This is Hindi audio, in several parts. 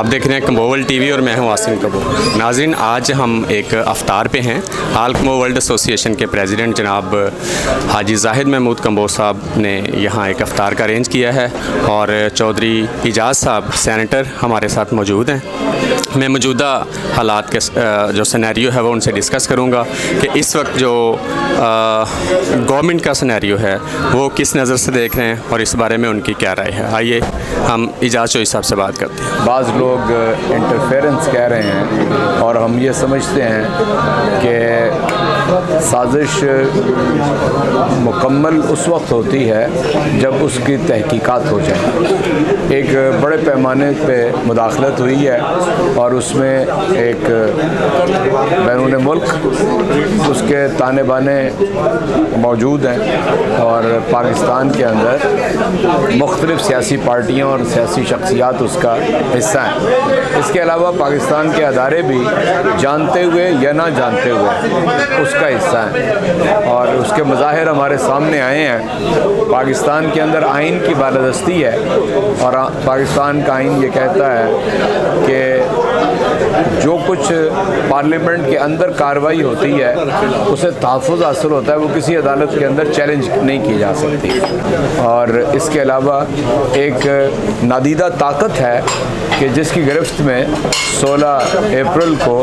आप देख रहे हैं कम्बो टीवी और मैं हूं आसिम कबो। नाज़रीन, आज हम एक अफ्तार पे हैं। हाल कम्बो वर्ल्ड एसोसिएशन के प्रेसिडेंट जनाब हाजी जाहिद महमूद कम्बो साहब ने यहाँ एक अफ्तार का अरेंज किया है और चौधरी इजाज़ साहब सेनेटर हमारे साथ मौजूद हैं। मैं मौजूदा हालात के जो सिनेरियो है वो उनसे डिस्कस करूँगा कि इस वक्त जो गवर्नमेंट का सिनेरियो है वो किस नज़र से देख रहे हैं और इस बारे में उनकी क्या राय है। आइए हम इजाज़ चौधरी साहब से बात करते हैं। बाज़ लोग इंटरफेरेंस कह रहे हैं और हम ये समझते हैं कि साजिश मुकम्मल उस वक्त होती है जब उसकी तहकीकात हो जाए। एक बड़े पैमाने पे मुदाखलत हुई है और उसमें एक बैरून मुल्क उसके ताने बाने मौजूद हैं और पाकिस्तान के अंदर मुख्तलिफ़ सियासी पार्टियाँ और सियासी शख्सियात उसका हिस्सा हैं। इसके अलावा पाकिस्तान के अदारे भी जानते हुए या ना जानते हुए उसका हिस्सा है और उसके मज़ाहिर हमारे सामने आए हैं। पाकिस्तान के अंदर आइन की बालादस्ती है और पाकिस्तान का आइन ये कहता है कि जो कुछ पार्लियामेंट के अंदर कार्रवाई होती है उसे तहफ़्फ़ुज़ हासिल होता है, वो किसी अदालत के अंदर चैलेंज नहीं की जा सकती। और इसके अलावा एक नादीदा ताकत है कि जिसकी गिरफ्त में 16 अप्रैल को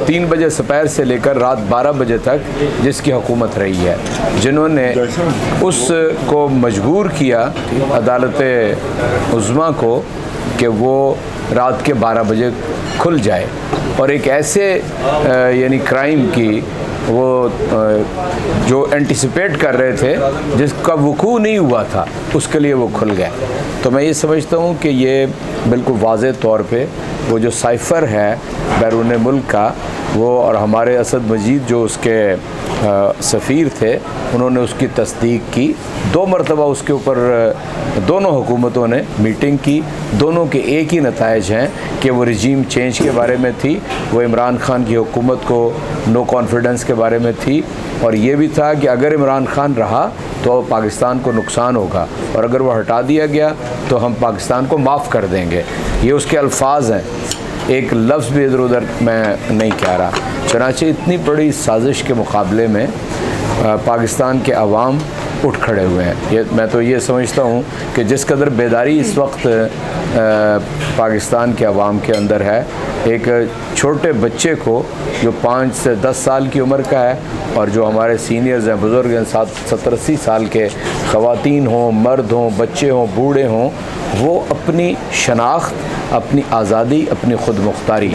3 बजे दोपहर से लेकर रात 12 बजे तक जिसकी हुकूमत रही है, जिन्होंने उसको मजबूर किया अदालत उज़्मा को कि वो रात के 12 बजे खुल जाए और एक ऐसे यानी क्राइम की वो जो एंटिसिपेट कर रहे थे जिसका वकूअ नहीं हुआ था उसके लिए वो खुल गए। तो मैं ये समझता हूँ कि ये बिल्कुल वाज़े तौर पे वो जो साइफ़र है बैरून मुल्क का वो और हमारे असद मजीद जो उसके सफ़ीर थे उन्होंने उसकी तस्दीक की। 2 मरतबा उसके ऊपर दोनों हुकूमतों ने मीटिंग की। दोनों के एक ही नताइज हैं कि वो रजीम चेंज के बारे में थी, वो इमरान खान की हुकूमत को नो कॉन्फिडेंस के बारे में थी और ये भी था कि अगर इमरान खान रहा तो पाकिस्तान को नुकसान होगा और अगर वो हटा दिया गया तो हम पाकिस्तान को माफ़ कर देंगे। ये उसके अल्फाज हैं, एक लफ्ज़ भी इधर उधर मैं नहीं कह रहा। चनाचे इतनी बड़ी साजिश के मुकाबले में पाकिस्तान के अवाम उठ खड़े हुए हैं। मैं तो ये समझता हूँ कि जिस कदर बेदारी इस वक्त पाकिस्तान के अवाम के अंदर है, एक छोटे बच्चे को जो 5 से 10 साल की उम्र का है और जो हमारे सीनियर्स हैं, बुज़ुर्ग हैं, 70-80 साल के ख़वातीन हों, मर्द हों, बच्चे हों, बूढ़े हों, वो अपनी शनाख्त, अपनी आज़ादी, अपनी ख़ुद मुख्तारी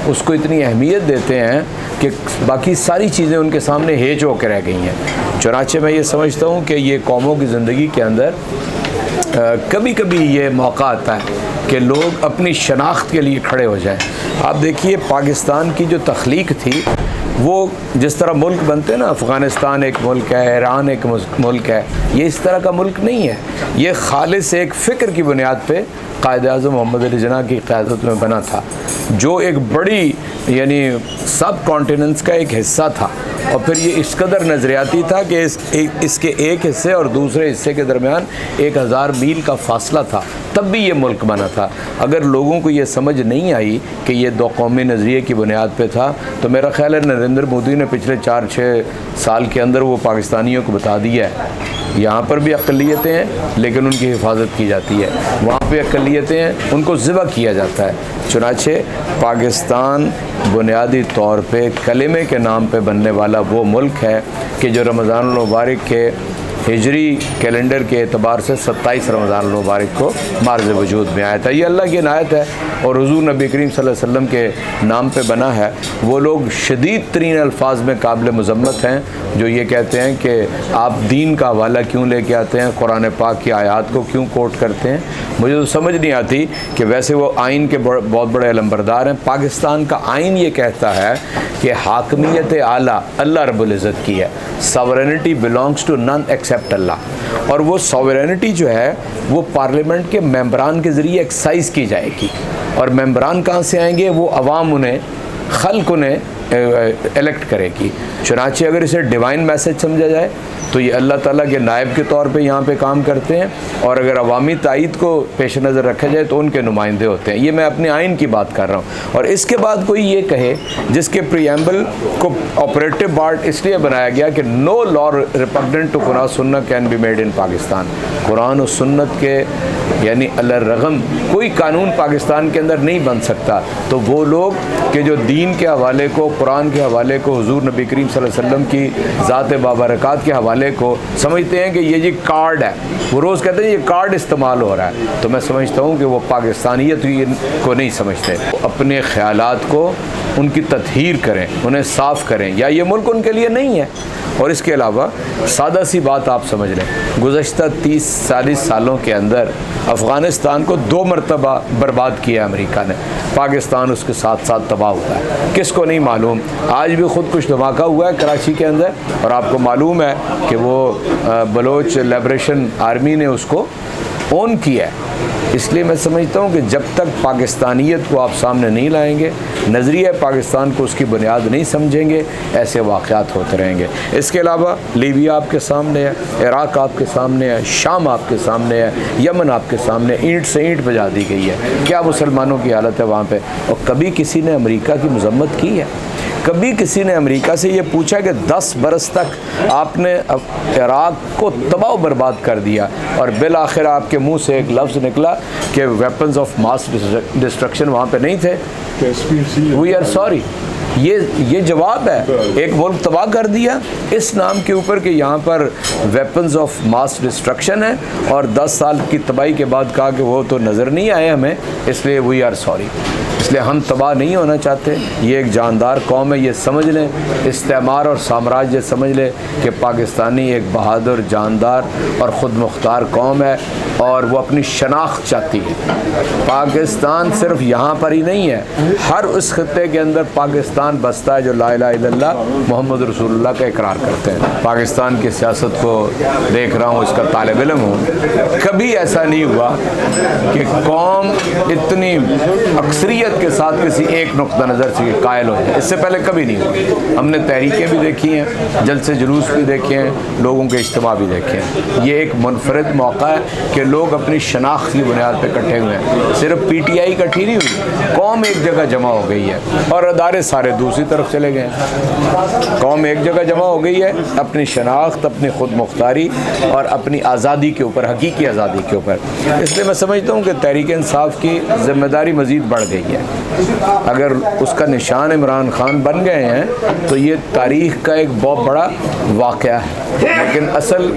उसको इतनी अहमियत देते हैं कि बाकी सारी चीज़ें उनके सामने हेज होकर रह गई हैं। चुनांचे मैं ये समझता हूँ कि ये कौमों की ज़िंदगी के अंदर कभी कभी ये मौका आता है कि लोग अपनी शनाख्त के लिए खड़े हो जाएं। आप देखिए पाकिस्तान की जो तख्लीक थी वो जिस तरह मुल्क बनते हैं ना, अफ़गानिस्तान एक मुल्क है, ईरान एक मुल्क है, ये इस तरह का मुल्क नहीं है। ये खालिस एक फ़िक्र की बुनियाद पे कायद-ए-आज़म मोहम्मद अली जिन्ना की क़यादत में बना था, जो एक बड़ी यानी सब कॉन्टिनेंट्स का एक हिस्सा था और फिर ये इस कदर नज़रियाती था कि इसके एक हिस्से और दूसरे हिस्से के दरमियान 1000 मील का फासला था, तब भी ये मुल्क बना था। अगर लोगों को ये समझ नहीं आई कि ये 2 कौमी नज़रिए की बुनियाद पे था तो मेरा ख़्याल है नरेंद्र मोदी ने पिछले 4-6 साल के अंदर वो पाकिस्तानियों को बता दिया है। यहाँ पर भी अक़लियतें हैं लेकिन उनकी हिफाजत की जाती है, वहाँ पे अक़लियतें हैं उनको ज़िबा किया जाता है। चुनांचे पाकिस्तान बुनियादी तौर पे कलिमे के नाम पे बनने वाला वो मुल्क है कि जो रमज़ानुल मुबारक के हिजरी कैलेंडर के एतबार से 27 रमज़ानुल मुबारक को मार्ज़ वजूद में आया था। ये अल्लाह की इनायत है और हुज़ूर नबी करीम सल्लल्लाहु अलैहि वसल्लम के नाम पे बना है। वो लोग शदीद तरीन अल्फाज में काबिल मज़म्मत हैं जो ये कहते हैं कि आप दीन का हवाला क्यों लेके आते हैं, कुरान पाक की आयत को क्यों कोट करते हैं। मुझे तो समझ नहीं आती कि वैसे वो आइन के बहुत बड़े अलम्बरदार हैं। पाकिस्तान का आइन ये कहता है कि हाकमियत आला अल्लाह रब्बुल इज़्ज़त की है, sovereignty belongs to none except Allah, और वो सॉवरेनिटी जो है वो पार्लियामेंट के मेंबरान के ज़रिए एक्सरसाइज की जाएगी। और मेंबरान कहाँ से आएंगे? वो अवाम उन्हें खल्क उन्हें इलेक्ट करेगी। चुनांचे अगर इसे डिवाइन मैसेज समझा जाए तो ये अल्लाह ताला के नायब के तौर पे यहाँ पे काम करते हैं, और अगर अवामी तायद को पेश नज़र रखा जाए तो उनके नुमाइंदे होते हैं। ये मैं अपने आइन की बात कर रहा हूँ। और इसके बाद कोई ये कहे, जिसके प्रीएम्बल को ऑपरेटिव पार्ट इसलिए बनाया गया कि no law repugnant to Quran सुन्नत can be made in Pakistan, Quran और सुन्नत के यानी अलरगम कोई कानून पाकिस्तान के अंदर नहीं बन सकता, तो वो लोग कि जो दीन के हवाले को, कुरान के हवाले को, हुजूर नबी करीम सल्लल्लाहु अलैहि वसल्लम की ज़ात बाबरकत के हवाले को समझते हैं कि ये जी कार्ड है, वो रोज़ कहते हैं ये कार्ड इस्तेमाल हो रहा है, तो मैं समझता हूँ कि वो पाकिस्तानियत को नहीं समझते। अपने ख़यालात को उनकी तत्हीर करें, उन्हें साफ़ करें, या ये मुल्क उनके लिए नहीं है। और इसके अलावा सादा सी बात आप समझ लें, गुज़श्ता 30-40 सालों के अंदर अफ़गानिस्तान को 2 मरतबा बर्बाद किया अमेरिका ने, पाकिस्तान उसके साथ साथ तबाह हुआ है। किसको नहीं मालूम, आज भी ख़ुद कुछ धमाका हुआ है कराची के अंदर, और आपको मालूम है कि वो बलोच लिबरेशन आर्मी ने उसको ऑन किया है। इसलिए मैं समझता हूँ कि जब तक पाकिस्तानियत को आप सामने नहीं लाएंगे, नज़रिया पाकिस्तान को उसकी बुनियाद नहीं समझेंगे, ऐसे वाक़यात होते रहेंगे। इसके अलावा लीबिया आपके सामने है, इराक़ आपके सामने है, शाम आपके सामने है, यमन आपके सामने, ईंट से ईंट बजा दी गई है। क्या मुसलमानों की हालत है वहाँ पर? और कभी किसी ने अमेरिका की मज़म्मत की है? कभी किसी ने अमेरिका से ये पूछा कि 10 बरस तक आपने इराक़ को तबाह बर्बाद कर दिया, और बिल आखिर आपके मुंह से एक लफ्ज़ निकला कि वेपन्स ऑफ मास डिस्ट्रक्शन वहाँ पे नहीं थे, वी आर सॉरी। ये जवाब है, एक मुल्क तबाह कर दिया इस नाम के ऊपर कि यहाँ पर वेपन्स ऑफ मास डिस्ट्रक्शन है, और 10 साल की तबाही के बाद कहा कि वो तो नज़र नहीं आए हमें, इसलिए वी आर सॉरी। इसलिए हम तबाह नहीं होना चाहते। ये एक जानदार कौम है, ये समझ लें, इस्तेमार और साम्राज्य समझ लें कि पाकिस्तानी एक बहादुर, जानदार और ख़ुद मुख्तार कौम है, और वो अपनी शनाख्त चाहती है। पाकिस्तान सिर्फ यहाँ पर ही नहीं है, हर उस खत्ते के अंदर पाकिस्तान बसता है जो ला इलाहा इल्लल्लाह मोहम्मद रसूलुल्लाह का इकरार करते हैं। पाकिस्तान की सियासत को देख रहा हूँ, इसका तालिब इल्म हूँ, कभी ऐसा नहीं हुआ कि कौम इतनी अक्सरियत के साथ किसी एक नुक्ता नज़र से कायल हो जाए। इससे पहले कभी नहीं हुआ। हमने तहरीकें भी देखी हैं, जलसे जुलूस भी देखे हैं, लोगों के इज्तिमा भी देखे हैं। ये एक मुनफरिद मौका है कि लोग अपनी शनाख्त की बुनियाद पर इकट्ठे हुए हैं। सिर्फ PTI इकट्ठी नहीं हुई, कौम एक जगह जमा हो गई है, और अदारे सारे दूसरी तरफ चले गए हैं। कौम एक जगह जमा हो गई है अपनी शनाख्त, अपनी खुद मुख्तारी और अपनी आज़ादी के ऊपर, हकीकी आज़ादी के ऊपर। इसलिए मैं समझता हूँ कि तहरीक इंसाफ की ज़िम्मेदारी मज़ीद बढ़ गई है। अगर उसका निशान इमरान खान बन गए हैं तो ये तारीख़ का एक बहुत बड़ा वाक़या है, लेकिन असल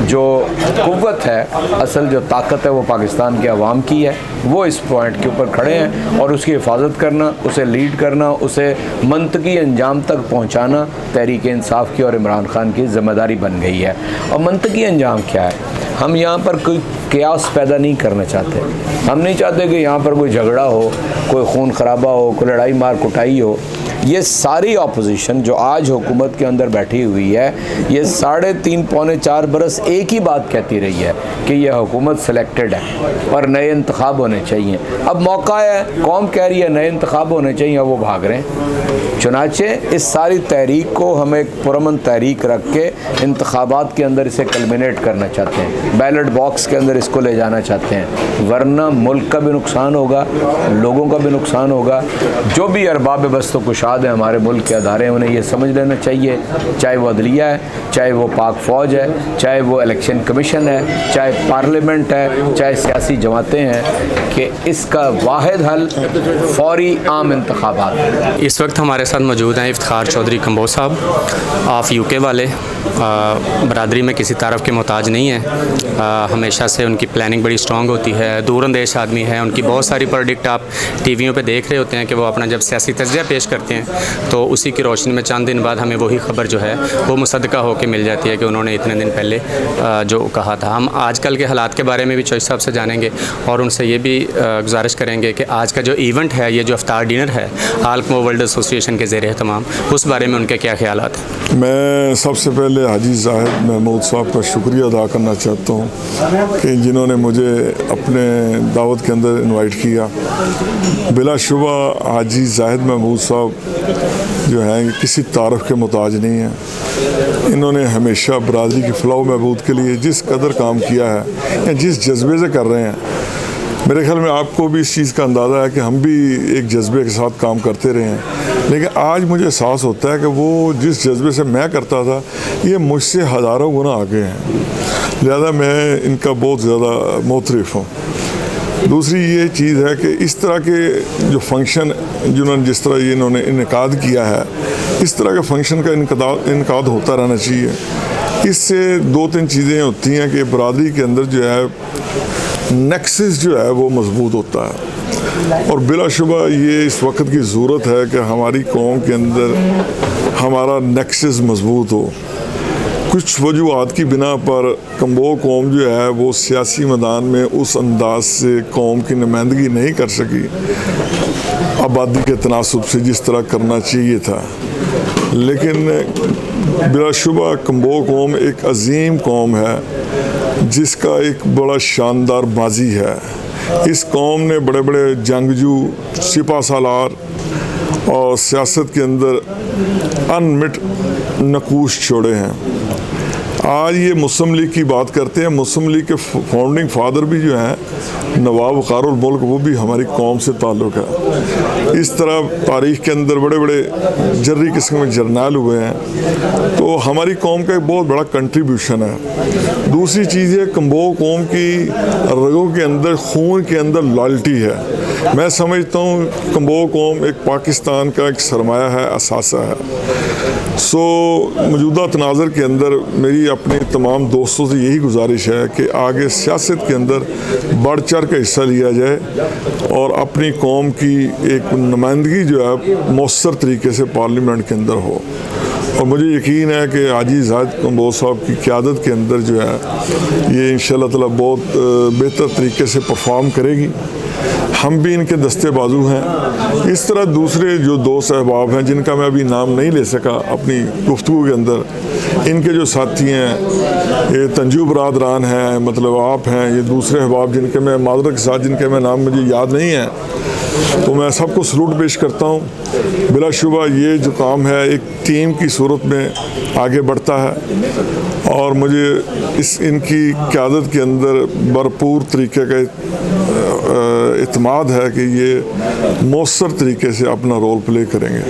जो क़ुव्वत है, असल जो ताकत है वो पाकिस्तान के अवाम की है। वो इस पॉइंट के ऊपर खड़े हैं, और उसकी हिफाजत करना, उसे लीड करना, उसे मंतकी अंजाम तक पहुँचाना तहरीक इंसाफ की और इमरान खान की ज़िम्मेदारी बन गई है। और मंतकी अंजाम क्या है? हम यहाँ पर कोई क्यास पैदा नहीं करना चाहते। हम नहीं चाहते कि यहाँ पर कोई झगड़ा हो, कोई खून खराबा हो, कोई लड़ाई मार कुटाई हो। ये सारी अपोजिशन जो आज हुकूमत के अंदर बैठी हुई है, ये 3.5 पौने 4 बरस एक ही बात कहती रही है कि यह हुकूमत सिलेक्टेड है और नए इंतखाब होने चाहिए। अब मौका है, कौम कह रही है नए इंतखाब होने चाहिए, वो भाग रहे हैं। चुनाचे इस सारी तहरीक को हम एक पुरअमन तहरीक रख के इंतखाबात के अंदर इसे कल्मिनेट करना चाहते हैं, बैलेट बॉक्स के अंदर इसको ले जाना चाहते हैं, वरना मुल्क का भी नुकसान होगा, लोगों का भी नुकसान होगा। जो भी अरबाब बस्त व कुशाद है हमारे मुल्क के अदारे, उन्हें ये समझ लेना चाहिए, चाहे वो अदलिया है, चाहे वो पाक फ़ौज है, चाहे वो इलेक्शन कमीशन है, चाहे पार्लियामेंट है, चाहे सियासी जमातें हैं, कि इसका वाहिद हल फौरी आम इंतखाबात। इस वक्त हमारे साथ मौजूद हैं इफ्तिखार चौधरी कंबोज साहब, आप UK वाले, बरादरी में किसी तारफ़ के मोहताज नहीं है। हमेशा से उनकी प्लानिंग बड़ी स्ट्रॉन्ग होती है, दूरअंदेश आदमी है। उनकी बहुत सारी प्रोडिक्ट आप टीवियों पे देख रहे होते हैं कि वो अपना जब सियासी तज्ज़िया पेश करते हैं तो उसी की रोशनी में चंद दिन बाद हमें वही ख़बर जो है वो मुसद्दका होकर मिल जाती है कि उन्होंने इतने दिन पहले जो कहा था। हम आजकल के हालात के बारे में भी चॉइस साहब से जानेंगे और उनसे ये भी गुजारिश करेंगे कि आज का जो इवेंट है, ये जो इफ्तार डिनर है आलकमो वर्ल्ड एसोसिएशन के ज़ेर एहतमाम, उस बारे में उनके क्या ख्यालात हैं? मैं सबसे पहले हाजी जाहिद महमूद साहब का शुक्रिया अदा करना चाहता हूँ कि जिन्होंने मुझे अपने दावत के अंदर इनवाइट किया। बिलाशुबा हाजी जाहिद महमूद साहब जो हैं ये किसी तारफ़ के मोहताज नहीं हैं। इन्होंने हमेशा बरादरी की फ़लाह महबूद के लिए जिस कदर काम किया है या जिस जज्बे से कर रहे हैं, मेरे ख्याल में आपको भी इस चीज़ का अंदाज़ा है कि हम भी एक जज्बे के साथ काम करते रहे हैं। लेकिन आज मुझे एहसास होता है कि वो जिस जज्बे से मैं करता था ये मुझसे हज़ारों गुना आगे हैं, लिहाजा मैं इनका बहुत ज़्यादा मोतरफ़ हूँ। दूसरी ये चीज़ है कि इस तरह के जो फंक्शन जिन्होंने जिस तरह ये इन्होंने इनकाद किया है, इस तरह के फंक्शन का इनकाद होता रहना चाहिए। इससे दो तीन चीज़ें होती हैं कि बरादरी के अंदर जो है नेक्सस जो है वो मजबूत होता है, और बिलाशुबा ये इस वक्त की ज़रूरत है कि हमारी कौम के अंदर हमारा नेक्सस मजबूत हो। कुछ वजूहात की बिना पर कम्बो कौम जो है वो सियासी मैदान में उस अंदाज से कौम की नुमाइंदगी नहीं कर सकी आबादी के तनासब से जिस तरह करना चाहिए था। लेकिन बिलाशुबा कम्बो कौम एक अजीम कौम है जिसका एक बड़ा शानदार माजी है। इस कौम ने बड़े बड़े जंगजू, सिपा सालार और सियासत के अंदर अनमिट नकूश छोड़े हैं। आज ये मुस्लिम लीग की बात करते हैं, मुस्लिम लीग के फाउंडिंग फादर भी जो हैं नवाब वक़ारुल मुल्क, वो भी हमारी कौम से ताल्लुक़ है। इस तरह तारीख़ के अंदर बड़े बड़े जर्री किस्म के जर्नल हुए हैं, तो हमारी कौम का एक बहुत बड़ा कंट्रीब्यूशन है। दूसरी चीज़ है कम्बो कौम की रगों के अंदर, खून के अंदर लॉयल्टी है। मैं समझता हूँ कम्बो कौम एक पाकिस्तान का एक सरमाया है, असासा है। मौजूदा तनाज़र के अंदर मेरी अपने तमाम दोस्तों से यही गुजारिश है कि आगे सियासत के अंदर बढ़ चढ़ के हिस्सा लिया जाए और अपनी कौम की एक नुमाइंदगी जो है मौसर तरीके से पार्लियामेंट के अंदर हो। और मुझे यकीन है कि हाजी ज़ाहिद कम्बोज साहब की क़यादत के अंदर जो है ये इंशाअल्लाह ताला बहुत बेहतर तरीके से परफॉर्म करेगी। हम भी इनके दस्ते बाजू हैं। इस तरह दूसरे जो दोस्त अहबाब हैं जिनका मैं अभी नाम नहीं ले सका अपनी गुफ्तगू के अंदर, इनके जो साथी हैं, ये तंजू बरादरान हैं, मतलब आप हैं, ये दूसरे अहबाब जिनके मैं माजरत के साथ जिनके मैं नाम मुझे याद नहीं है, तो मैं सबको सलूट पेश करता हूँ। बिलाशुबा ये जो काम है एक टीम की सूरत में आगे बढ़ता है और मुझे इनकी क़यादत के अंदर भरपूर तरीके का इत्मीनान है कि ये मौसर तरीके से अपना रोल प्ले करेंगे।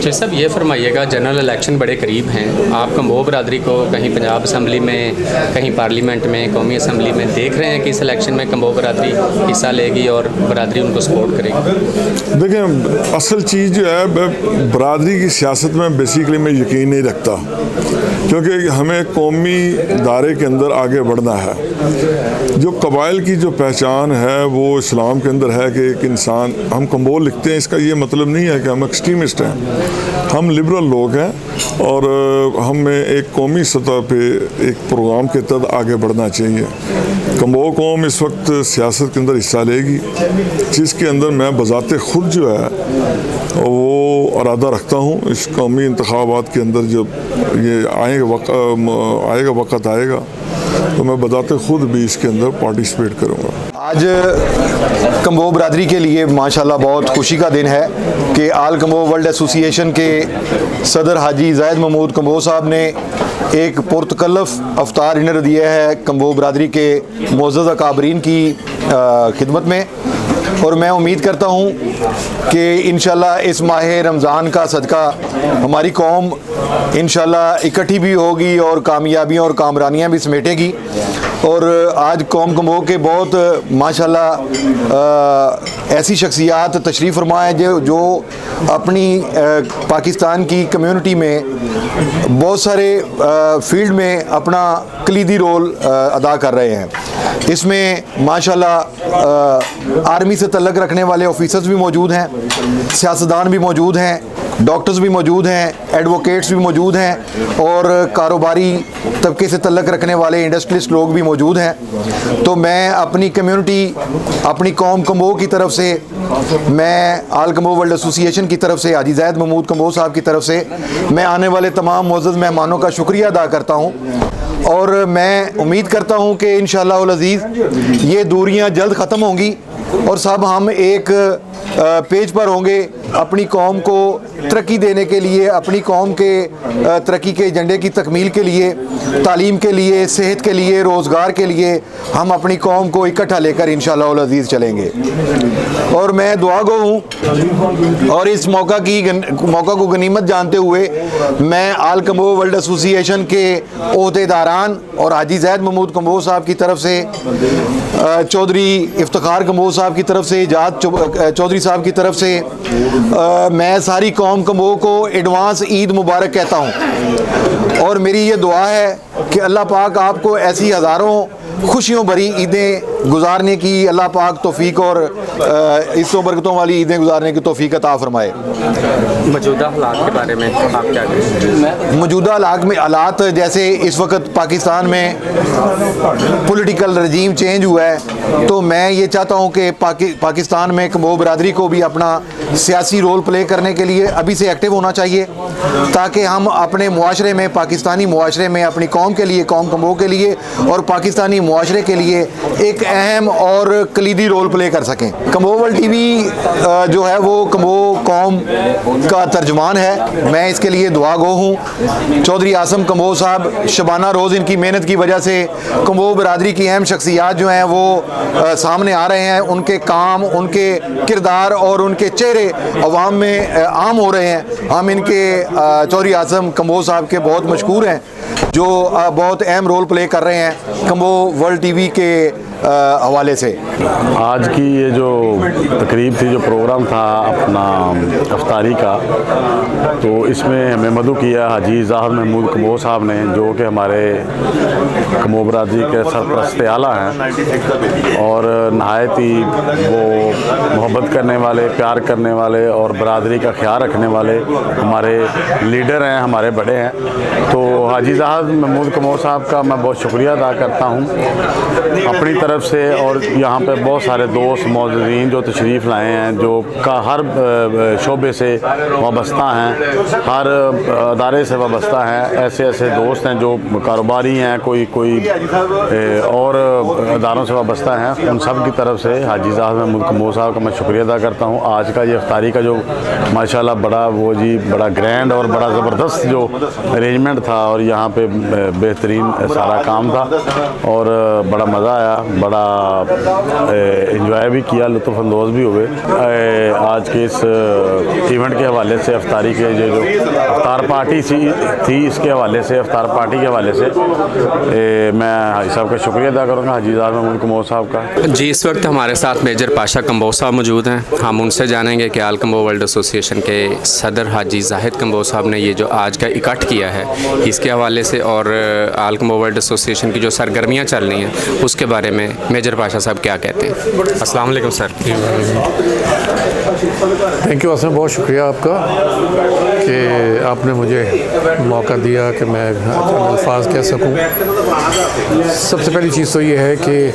जी साहब, ये फरमाइएगा, जनरल इलेक्शन बड़े करीब हैं, आप कम्बो बरादरी को कहीं पंजाब असम्बली में, कहीं पार्लियामेंट में, कौमी असम्बली में देख रहे हैं कि इस इलेक्शन में कम्बो बरादरी हिस्सा लेगी और बरादरी उनको सपोर्ट करेगी? देखें, असल चीज़ जो है बरादरी की सियासत में बेसिकली मैं यकीन नहीं रखता, क्योंकि हमें कौमी दायरे के अंदर आगे बढ़ना है। जो कबाइल की जो पहचान है वो इस्लाम के अंदर है कि एक इंसान, हम कम्बो लिखते हैं, इसका ये मतलब नहीं है कि हम एक्सट्रीमिस्ट हैं, हम लिबरल लोग हैं और हमें एक कौमी सतह पे एक प्रोग्राम के तहत आगे बढ़ना चाहिए। कम्बो कौम इस वक्त सियासत के अंदर हिस्सा लेगी, जिसके अंदर मैं बज़ाते ख़ुद जो है वो इरादा रखता हूँ इस कौमी इंतखाबात के अंदर जब ये आएगा वक़्त आएगा तो मैं बज़ाते ख़ुद भी इसके अंदर पार्टिसिपेट करूँगा। आज कम्बो बरादरी के लिए माशाल्लाह बहुत खुशी का दिन है कि आल कम्बो वर्ल्ड एसोसिएशन के सदर हाजी ज़ाहिद महमूद कम्बो साहब ने एक पुरतकल्लफ अफ्तार डिनर दिया है कम्बो बरादरी के मुअज़्ज़ज़ अकाबरीन की खिदमत में, और मैं उम्मीद करता हूँ कि इंशाल्लाह इस माह रमज़ान का सदका हमारी कौम इंशाल्लाह इकट्ठी भी होगी और कामयाबियाँ और कामरानियाँ भी समेटेगी। और आज कौम कम्बो के बहुत माशाल्लाह ऐसी शख्सियात तशरीफ़ फरमा है जो अपनी पाकिस्तान की कम्युनिटी में बहुत सारे फील्ड में अपना कलीदी रोल अदा कर रहे हैं। इसमें माशाल्लाह आर्मी से तल्लुक़ रखने वाले ऑफिसर्स भी मौजूद हैं, सियासतदान भी मौजूद हैं, डॉक्टर्स भी मौजूद हैं, एडवोकेट्स भी मौजूद हैं और कारोबारी तबके से तल्लुक़ रखने वाले इंडस्ट्रियलिस्ट लोग भी मौजूद हैं। तो मैं अपनी कम्युनिटी, अपनी कौम कम्बो की तरफ से, मैं आल कम्बो वर्ल्ड एसोसिएशन की तरफ से, हाजी ज़ाहिद महमूद कम्बो साहब की तरफ से मैं आने वाले तमाम मुअज़्ज़ज़ मेहमानों का शुक्रिया अदा करता हूँ और मैं उम्मीद करता हूँ कि इंशाअल्लाह अज़ीज़ ये दूरियाँ जल्द ख़त्म होंगी और सब हम एक पेज पर होंगे अपनी कौम को तरक्की देने के लिए, अपनी कौम के तरक्की के एजेंडे की तकमील के लिए, तालीम के लिए, सेहत के लिए, रोज़गार के लिए हम अपनी कौम को इकट्ठा लेकर इंशाअल्लाह उल अज़ीज़ चलेंगे। और मैं दुआ गो हूँ और इस मौका को गनीमत जानते हुए मैं आल कम्बो वर्ल्ड एसोसिएशन के ओहदेदारान और हाजी ज़ैद महमूद कम्बोज साहब की तरफ से, चौधरी इफ्तिखार कम्बोज साहब की तरफ से, इजाद चौधरी साहब की तरफ से मैं सारी कौम कम्बो को एडवांस ईद मुबारक कहता हूँ। और मेरी ये दुआ है कि अल्लाह पाक आपको ऐसी हज़ारों खुशियों भरी ईदें गुजारने की अल्लाह पाक तौफीक और इस बरकतों वाली ईदें गुजारने की तौफीक अता फरमाए। मौजूदा हालात के बारे में आप क्या कहें? मौजूदा हालात जैसे इस वक्त पाकिस्तान में पॉलिटिकल रजीम चेंज हुआ है, तो मैं ये चाहता हूँ कि पाकिस्तान में कम्बो बरादरी को भी अपना सियासी रोल प्ले करने के लिए अभी से एक्टिव होना चाहिए, ताकि हम अपने मुआशरे में, पाकिस्तानी मुआशरे में, अपनी कौम के लिए, कौम कम्बो के लिए और पाकिस्तानी मुआशरे के लिए एक अहम और कलीदी रोल प्ले कर सकें। कम्बो वर्ल्ड टीवी जो है वो कम्बो कौम का तर्जुमान है। मैं इसके लिए दुआ गो हूँ। चौधरी आसम कम्बो साहब शबाना रोज़ इनकी मेहनत की वजह से कम्बो बरादरी की अहम शख्सियात जो हैं वो सामने आ रहे हैं। उनके काम, उनके किरदार और उनके चेहरे अवाम में आम हो रहे हैं। हम इनके चौधरी आसम कम्बो साहब के बहुत मशहूर हैं, जो बहुत अहम रोल प्ले कर रहे हैं कम्बो वर्ल्ड टीवी के हवाले से। आज की ये जो तकरीब थी, जो प्रोग्राम था अपना अफ्तारी का, तो इसमें हमें मदु किया हाजी ज़ाहिद महमूद कम्बो साहब ने, जो कि हमारे कम्बो बरादरी के सरपरस्त आला हैं और नहायत ही वो मोहब्बत करने वाले, प्यार करने वाले और बरादरी का ख्याल रखने वाले हमारे लीडर हैं, हमारे बड़े हैं। तो हाजी ज़ाहिद महमूद कम्बो साहब का मैं बहुत शुक्रिया अदा करता हूँ अपनी तरफ से, और यहाँ पे बहुत सारे दोस्त मौजूदीन जो तशरीफ़ लाए हैं, जो का हर शोबे से वाबस्ता हैं, हर अदारे से वाबस्ता हैं। ऐसे ऐसे दोस्त हैं जो कारोबारी हैं, कोई और अदारों से वाबस्ता हैं। उन सब की तरफ से हाजी ज़ाहिद महमूद कम्बो साहब का मैं शुक्रिया अदा करता हूँ। आज का ये इफ्तारी का जो माशाल्लाह बड़ा ग्रैंड और बड़ा ज़बरदस्त जो अरेंजमेंट था, और यहाँ पे बेहतरीन सारा काम था और बड़ा मज़ा आया, बड़ा इंजॉय भी किया, लुत्फ़अंदोज़ भी हुए। आज के इस इवेंट के हवाले से, अफ्तारी के जो अफ्तार पार्टी थी, इसके हवाले से, अफ्तार पार्टी के हवाले से मैं हाजी साहब का शुक्रिया अदा करूँगा, हाजी ज़ाहिद महमूद कम्बो साहब का। जी, इस वक्त हमारे साथ मेजर पाशा कम्बो साहब मौजूद हैं। हम उनसे जानेंगे कि आल कम्बो वर्ल्ड एसोसिएशन के सदर हाजी ज़ाहिद कम्बो साहब ने ये जो आज का इकट्ठ किया है, इसके हवाले से और आल कम्बो वर्ल्ड एसोसिएशन की जो सरगर्मियाँ चल रही हैं उसके बारे में मेजर पाशा साहब क्या कहते हैं। अस्सलाम वालेकुम सर। थैंक यू असम, बहुत शुक्रिया आपका कि आपने मुझे मौका दिया कि मैं अल्फाज कह सकूं। सबसे पहली चीज़ तो ये है कि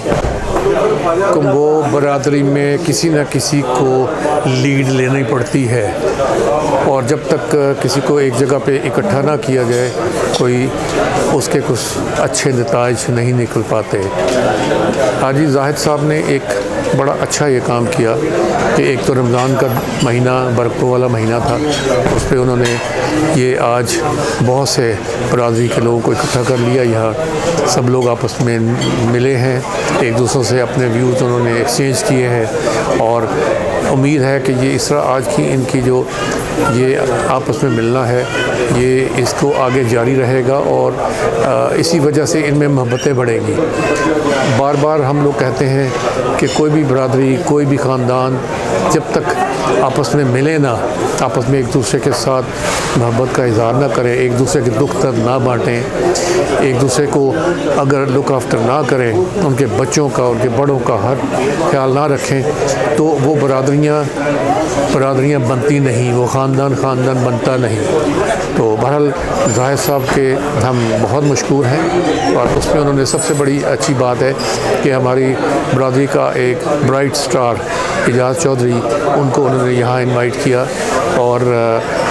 कम्बो बरादरी में किसी न किसी को लीड लेनी पड़ती है, और जब तक किसी को एक जगह पे इकट्ठा ना किया जाए, कोई उसके कुछ अच्छे नताइज नहीं निकल पाते। हाजी ज़ाहिद साहब ने एक बड़ा अच्छा ये काम किया कि एक तो रमज़ान का महीना बरकतों वाला महीना था, उस पर उन्होंने ये आज बहुत से बरादरी के लोगों को इकट्ठा कर लिया। यहाँ सब लोग आपस में मिले हैं, एक दूसरों से अपने व्यूज़ उन्होंने एक्सचेंज किए हैं, और उम्मीद है कि ये इस तरह आज की इनकी जो ये आपस में मिलना है, ये इसको आगे जारी रहेगा और इसी वजह से इनमें मोहब्बतें बढ़ेंगी। बार बार हम लोग कहते हैं कि कोई भी बरादरी, कोई भी ख़ानदान जब तक आपस में मिले ना, आपस में एक दूसरे के साथ मोहब्बत का इज़हार ना करें, एक दूसरे के दुख दर्द ना बांटें, एक दूसरे को अगर लुक आफ्टर ना करें, उनके बच्चों का, उनके बड़ों का हर ख्याल ना रखें, तो वो बरादरियाँ बनती नहीं, वो ख़ानदान बनता नहीं। तो बहरहाल जाहिद साहब के हम बहुत मशहूर हैं और उसमें उन्होंने सबसे बड़ी अच्छी बात है कि हमारी बरादरी का एक ब्राइट स्टार एजाज़ चौधरी, उनको उन्होंने यहाँ इनवाइट किया। और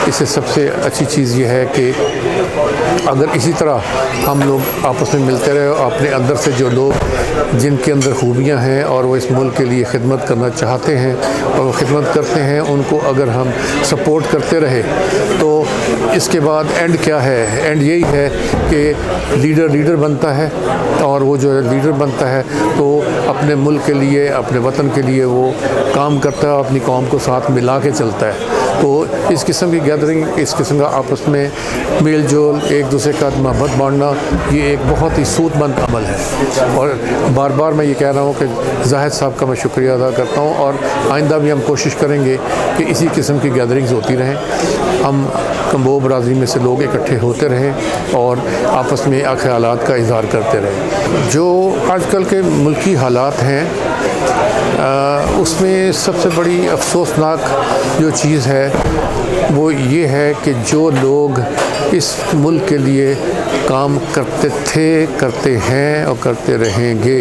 इससे सबसे अच्छी चीज़ ये है कि अगर इसी तरह हम लोग आपस में मिलते रहे और अपने अंदर से जो लोग जिनके अंदर खूबियाँ हैं और वो इस मुल्क के लिए खिदमत करना चाहते हैं और वो खिदमत करते हैं, उनको अगर हम सपोर्ट करते रहे तो इसके बाद एंड क्या है? एंड यही है कि लीडर बनता है और वो जो लीडर बनता है तो अपने मुल्क के लिए, अपने वतन के लिए वो काम करता है, अपनी कौम को साथ मिला के चलता है। तो इस किस्म की गैदरिंग, इस किस्म का आपस में मेल जोल, एक दूसरे का मोहब्बत बांटना, ये एक बहुत ही सूदमंद अमल है। और बार बार मैं ये कह रहा हूँ कि जाहिद साहब का मैं शुक्रिया अदा करता हूँ और आइंदा भी हम कोशिश करेंगे कि इसी किस्म की गैदरिंग्स होती रहें, हम कम्बो बरादरी में से लोग इकट्ठे होते रहें और आपस में ख्यालात का इज़हार करते रहें। जो आजकल के मुल्की हालात हैं उसमें सबसे बड़ी अफसोसनाक जो चीज़ है वो ये है कि जो लोग इस मुल्क के लिए काम करते थे, करते हैं और करते रहेंगे,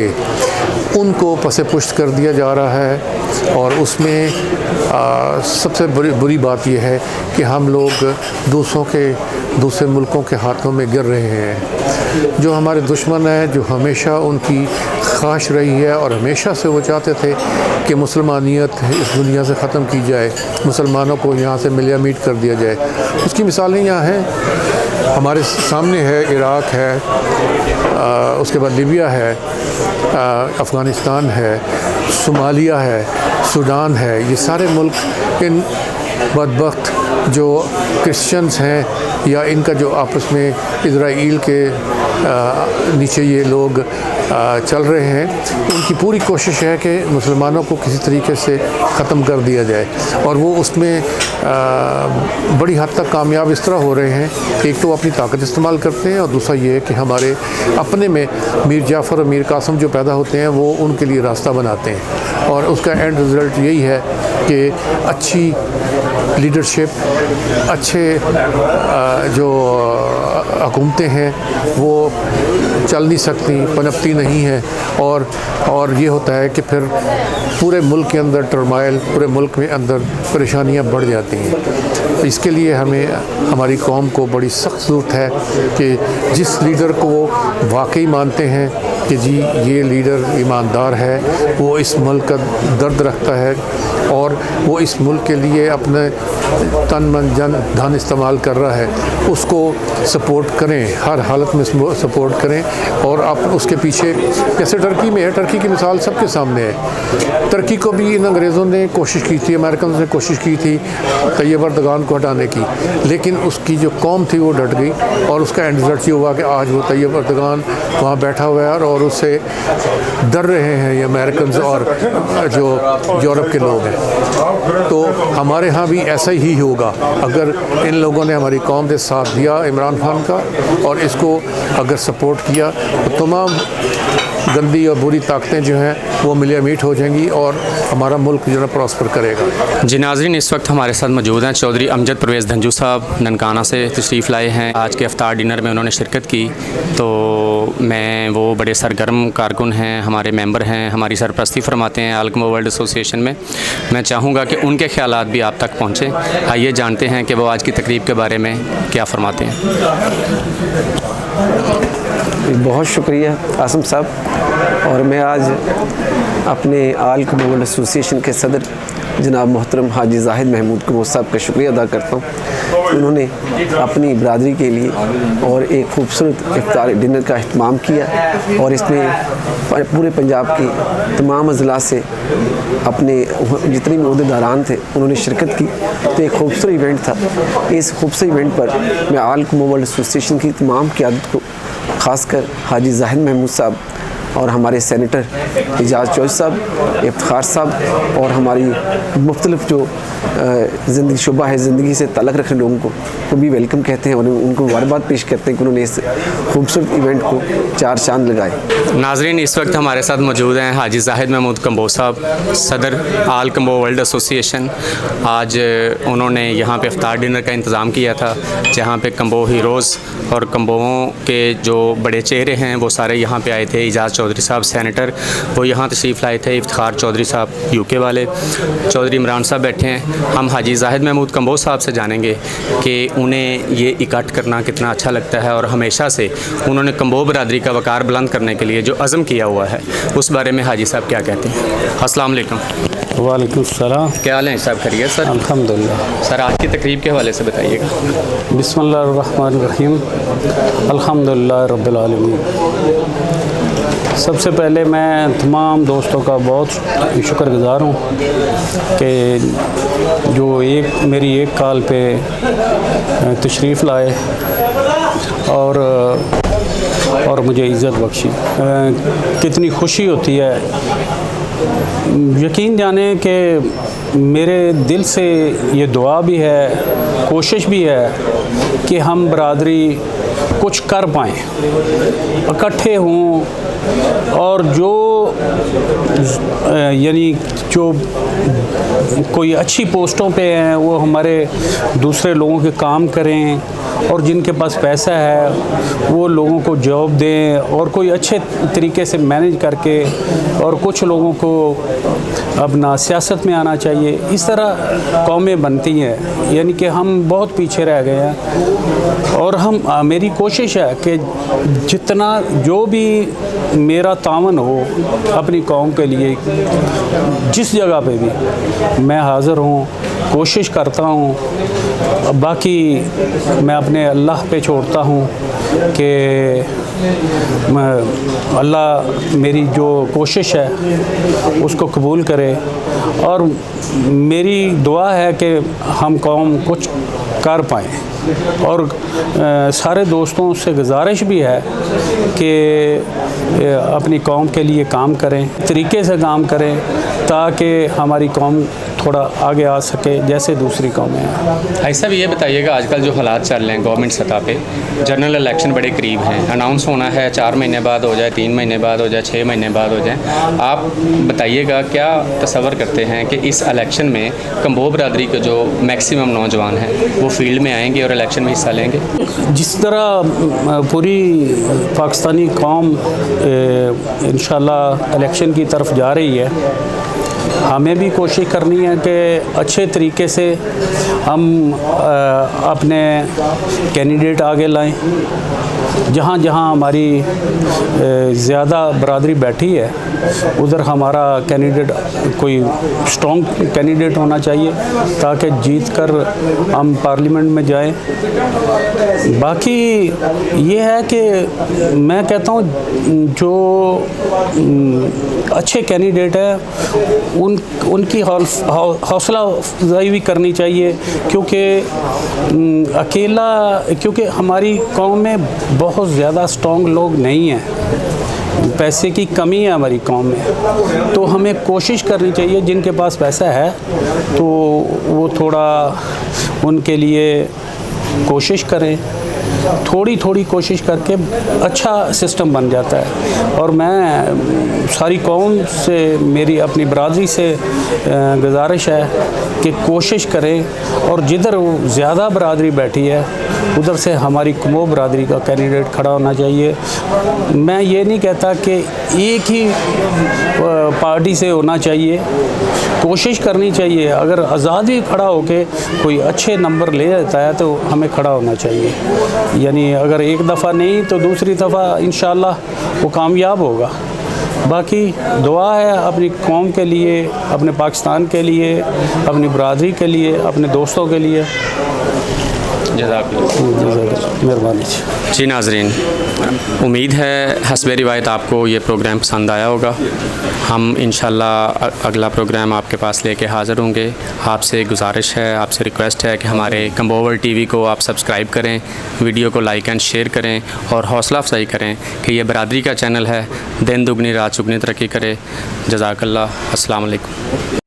उनको पसे पुश्त कर दिया जा रहा है। और उसमें सबसे बुरी बात यह है कि हम लोग दूसरे मुल्कों के हाथों में गिर रहे हैं। जो हमारे दुश्मन हैं, जो हमेशा उनकी ख्वाहिश रही है और हमेशा से वो चाहते थे कि मुसलमानियत इस दुनिया से ख़त्म की जाए, मुसलमानों को यहाँ से मिलिया मीट कर दिया जाए, उसकी मिसालें यहाँ हैं, हमारे सामने है। इराक़ है, उसके बाद लीबिया है, अफ़गानिस्तान है, सोमालिया है, सूडान है। ये सारे मुल्क इन बदबख्त जो क्रिश्चियंस हैं या इनका जो आपस में इज़राइल के नीचे ये लोग चल रहे हैं, उनकी पूरी कोशिश है कि मुसलमानों को किसी तरीके से ख़त्म कर दिया जाए। और वो उसमें बड़ी हद तक कामयाब इस तरह हो रहे हैं, एक तो अपनी ताकत इस्तेमाल करते हैं और दूसरा ये है कि हमारे अपने में मीर जाफ़र और मीर कासिम जो पैदा होते हैं वो उनके लिए रास्ता बनाते हैं। और उसका एंड रिज़ल्ट यही है कि अच्छी लीडरशिप, अच्छे जो हुकूमतें हैं वो चल नहीं सकती, पनपती नहीं है। और ये होता है कि फिर पूरे मुल्क के अंदर टर्माइल, पूरे मुल्क में अंदर परेशानियां बढ़ जाती हैं। इसके लिए हमें, हमारी कौम को बड़ी सख्त ज़रूरत है कि जिस लीडर को वो वाकई मानते हैं कि जी ये लीडर ईमानदार है, वो इस मुल्क का दर्द रखता है और वो इस मुल्क के लिए अपने तन मन धन इस्तेमाल कर रहा है, उसको सपोर्ट करें, हर हालत में सपोर्ट करें। और आप उसके पीछे, जैसे टर्की में है, टर्की की मिसाल सबके सामने है। टर्की को भी इन अंग्रेज़ों ने कोशिश की थी, अमेरिकन ने कोशिश की थी तैयब अर्दगान को हटाने की, लेकिन उसकी जो कौम थी वो डट गई और उसका एंड रिजल्ट ये हुआ कि आज वो तैयब अर्दगान वहाँ बैठा हुआ है और उससे डर रहे हैं ये अमेरिकन और जो यूरोप के लोग हैं। तो हमारे यहाँ भी ऐसा ही होगा अगर इन लोगों ने हमारी कौम के साथ दिया इमरान खान का और इसको अगर सपोर्ट किया तो तमाम गंदी और बुरी ताकतें जो हैं वो मिलिया मीट हो जाएंगी और हमारा मुल्क जो है प्रॉस्पर करेगा। जी नाज़रीन, इस वक्त हमारे साथ मौजूद हैं चौधरी अमजद परवेज़ धंजू साहब, ननकाना से तशरीफ़ लाए हैं। आज के इफ्तार डिनर में उन्होंने शिरकत की, तो वो बड़े सरगर्म कारकुन हैं, हमारे मेंबर हैं, हमारी सरपरस्ती फरमाते हैं आल कमो वर्ल्ड एसोसिएशन में। मैं चाहूँगा कि उनके ख़यालात भी आप तक पहुँचें। आइए जानते हैं कि वो आज की तकरीब के बारे में क्या फ़रमाते हैं। बहुत शुक्रिया आसम साहब। और मैं आज अपने आल कमो वर्ल्ड एसोसिएशन के सदर जनाब मोहतरम हाजी जाहिद महमूद कमो साहब का शुक्रिया अदा करता हूँ। उन्होंने अपनी बरादरी के लिए और एक खूबसूरत इफ्तार डिनर का अहतमाम किया और इसमें पूरे पंजाब की तमाम अज़ला से अपने जितने भी ओहदेदारान थे उन्होंने शिरकत की। तो एक खूबसूरत इवेंट था। इस खूबसूरत इवेंट पर मैं आल कमो वर्ल्ड एसोसिएशन की तमाम क़यादत को, ख़ासकर हाजी जाहिद महमूद साहब और हमारे सेनेटर एजाज चौधरी साहब, इफ्तिखार साहब और हमारी मुख्तलिफ जो ज़िंदगी शुबा है, ज़िंदगी से ताल्लुक़ रखने लोगों को भी वेलकम कहते हैं और उनको मुबारकबाद पेश करते हैं कि उन्होंने इस खूबसूरत इवेंट को 4 चांद लगाए। नाजरीन, इस वक्त हमारे साथ मौजूद हैं हाजी जाहिद महमूद कम्बोज साहब, सदर आल कम्बो वर्ल्ड एसोसिएशन। आज उन्होंने यहाँ पे इफ्तार डिनर का इंतज़ाम किया था, जहाँ पे कम्बो हीरोज़ और कम्बोओं के जो बड़े चेहरे हैं वो सारे यहाँ पे आए थे। एजाज चौधरी साहब सेनेटर वो यहाँ तशरीफ़ लाए थे, इफ्तिखार चौधरी साहब यूके वाले, चौधरी इमरान साहब बैठे हैं। हम हाजी जाहिद महमूद कम्बोज साहब से जानेंगे कि उन्हें ये इकट्ठ करना कितना अच्छा लगता है और हमेशा से उन्होंने कम्बो बरादरी का वक़ार बुलंद करने के लिए जो अज़म किया हुआ है उस बारे में हाजी साहब क्या कहते हैं। अस्सलाम वालेकुम। वालेकुम सलाम। क्या हाल है साहब, खैरियत सर? अल्हम्दुलिल्लाह। सर, आज की तकरीब के हवाले से बताइएगा। बिस्मिल्लाहिर्रहमानिर्रहीम, अल्हम्दुलिल्लाह रब्बिल आलमीन। सबसे पहले मैं तमाम दोस्तों का बहुत शुक्रगुज़ार हूँ कि जो मेरी एक कॉल पे तशरीफ़ लाए और मुझे इज़्ज़त बख्शी। कितनी खुशी होती है, यकीन जाने कि मेरे दिल से ये दुआ भी है, कोशिश भी है कि हम बरादरी कुछ कर पाएँ, इकट्ठे हों और जो यानी जो कोई अच्छी पोस्टों पे हैं वो हमारे दूसरे लोगों के काम करें और जिनके पास पैसा है वो लोगों को जॉब दें और कोई अच्छे तरीके से मैनेज करके, और कुछ लोगों को अपना सियासत में आना चाहिए। इस तरह कौमें बनती हैं, यानी कि हम बहुत पीछे रह गए हैं और मेरी कोशिश है कि जितना जो भी मेरा तावन हो अपनी कौम के लिए, जिस जगह पे भी मैं हाज़िर हूँ, कोशिश करता हूँ। बाकी मैं अपने अल्लाह पे छोड़ता हूँ कि अल्लाह मेरी जो कोशिश है उसको कबूल करे, और मेरी दुआ है कि हम कौम कुछ कर पाएँ। और सारे दोस्तों से गुजारिश भी है कि अपनी कौम के लिए काम करें, तरीके से काम करें ताकि हमारी कौम थोड़ा आगे आ सके जैसे दूसरी कौमें हैं। ऐसा भी ये बताइएगा, आजकल जो हालात चल रहे हैं गवर्नमेंट सतह पे, जनरल इलेक्शन बड़े करीब हैं, अनाउंस होना है, 4 महीने बाद हो जाए, 3 महीने बाद हो जाए, 6 महीने बाद हो जाए। आप बताइएगा क्या तसव्वुर करते हैं कि इस इलेक्शन में कम्बो बरादरी के जो मैक्सिमम नौजवान हैं वो फील्ड में आएंगे और इलेक्शन में हिस्सा लेंगे? जिस तरह पूरी पाकिस्तानी कौम इंशाल्लाह इलेक्शन की तरफ जा रही है, हमें भी कोशिश करनी है कि अच्छे तरीके से हम अपने कैंडिडेट आगे लाएं। जहाँ जहाँ हमारी ज़्यादा बरादरी बैठी है उधर हमारा कैंडिडेट कोई स्ट्रॉन्ग कैंडिडेट होना चाहिए ताकि जीत कर हम पार्लियामेंट में जाएं। बाकी ये है कि मैं कहता हूँ जो अच्छे कैंडिडेट है उनकी हौसला अफजाई भी करनी चाहिए, क्योंकि हमारी कौम में बहुत ज़्यादा स्ट्रॉन्ग लोग नहीं हैं, पैसे की कमी है हमारी कौम में। तो हमें कोशिश करनी चाहिए, जिनके पास पैसा है तो वो थोड़ा उनके लिए कोशिश करें, थोड़ी कोशिश करके अच्छा सिस्टम बन जाता है। और मैं सारी कौम से, मेरी अपनी बरादरी से गुजारिश है कि कोशिश करें और जिधर ज़्यादा बरादरी बैठी है उधर से हमारी कम्बो बरादरी का कैंडिडेट खड़ा होना चाहिए। मैं ये नहीं कहता कि एक ही पार्टी से होना चाहिए, कोशिश करनी चाहिए। अगर आज़ाद भी खड़ा होके कोई अच्छे नंबर ले जाता है तो हमें खड़ा होना चाहिए, यानी अगर एक दफ़ा नहीं तो दूसरी दफ़ा इंशाअल्लाह वो कामयाब होगा। बाकी दुआ है अपनी कौम के लिए, अपने पाकिस्तान के लिए, अपनी बरादरी के लिए, अपने दोस्तों के लिए। मेहरबानी। जी नाजरीन, उम्मीद है हस्बे रिवायत आपको ये प्रोग्राम पसंद आया होगा। हम इंशाल्लाह अगला प्रोग्राम आपके पास लेके हाज़िर होंगे। आपसे गुजारिश है, आपसे रिक्वेस्ट है कि हमारे कंबो वर्ल्ड टीवी को आप सब्सक्राइब करें, वीडियो को लाइक एंड शेयर करें और हौसला अफजाई करें कि ये बरादरी का चैनल है, दिन दुगनी रात चुगनी तरक्की करे। जज़ाकल्लाह। अस्सलाम वालेकुम।